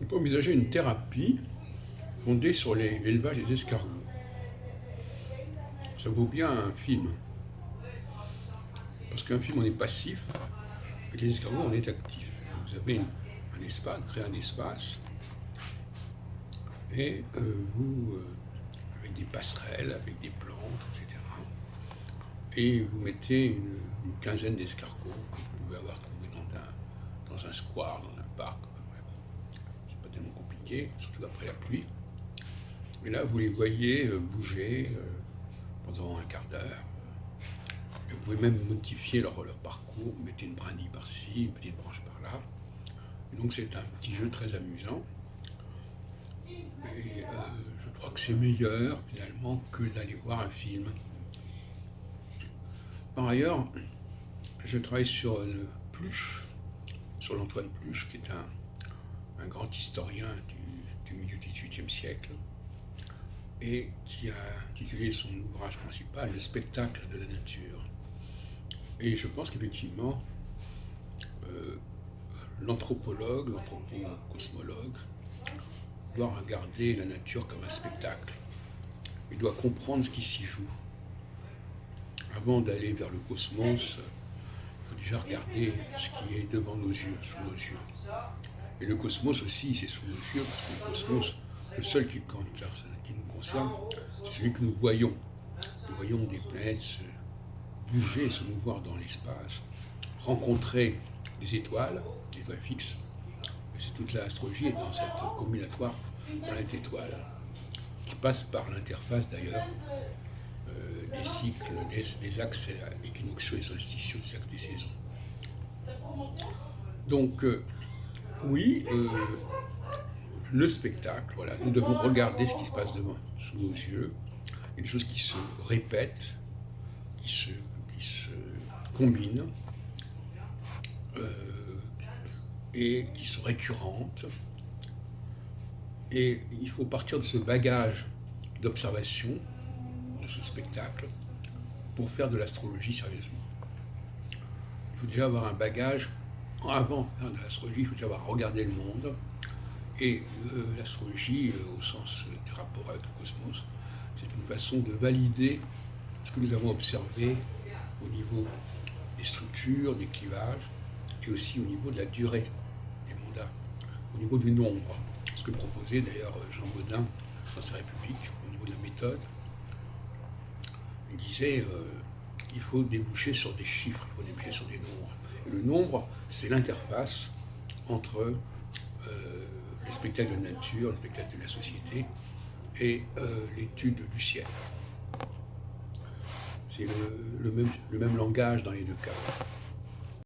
On peut envisager une thérapie fondée sur l'élevage des escargots. Ça vaut bien un film. Parce qu'un film, on est passif, avec les escargots, on est actif. Vous avez un espace, créez un espace, et avec des passerelles, avec des plantes, etc. Et vous mettez une quinzaine d'escargots que vous pouvez avoir trouvés dans un square, dans un parc. C'est pas tellement compliqué, surtout après la pluie. Et là, vous les voyez bouger pendant un quart d'heure. Et vous pouvez même modifier leur parcours, vous mettez une brindille par-ci, une petite branche par-là. Et donc c'est un petit jeu très amusant. Et je crois que c'est meilleur finalement que d'aller voir un film. Par ailleurs, je travaille sur le Pluche, sur l'Antoine Pluche, qui est un grand historien du milieu du XVIIIe siècle, et qui a intitulé son ouvrage principal Le spectacle de la nature. Et je pense qu'effectivement, l'anthropologue, l'anthropo-cosmologue, doit regarder la nature comme un spectacle. Il doit comprendre ce qui s'y joue. Avant d'aller vers le cosmos, il faut déjà regarder ce qui est devant nos yeux, sous nos yeux. Et le cosmos aussi, c'est sous nos yeux, parce que le cosmos, le seul qui nous concerne, c'est celui que nous voyons. Nous voyons des planètes se bouger, se mouvoir dans l'espace, rencontrer des étoiles fixes. Et c'est toute l'astrologie est dans cette combinatoire planète-étoile, qui passe par l'interface d'ailleurs des cycles, des axes équinoxiaux et solsticiaux, des axes des saisons. Donc, oui, le spectacle, voilà, nous devons regarder ce qui se passe devant, sous nos yeux, et des choses qui se répètent, qui se combinent, et qui sont récurrentes. Et il faut partir de ce bagage d'observation, de ce spectacle, pour faire de l'astrologie sérieusement. Il faut déjà avoir un bagage, avant de faire de l'astrologie, il faut déjà avoir regardé le monde, et l'astrologie, au sens du rapport avec le cosmos, c'est une façon de valider ce que nous avons observé au niveau des structures, des clivages, et aussi au niveau de la durée des mandats, au niveau du nombre. Ce que proposait d'ailleurs Jean Bodin dans sa République, au niveau de la méthode. Il disait qu'il faut déboucher sur des chiffres, il faut déboucher sur des nombres. Et le nombre, c'est l'interface entre le spectacle de la nature, le spectacle de la société et l'étude du ciel. C'est le même langage dans les deux cas.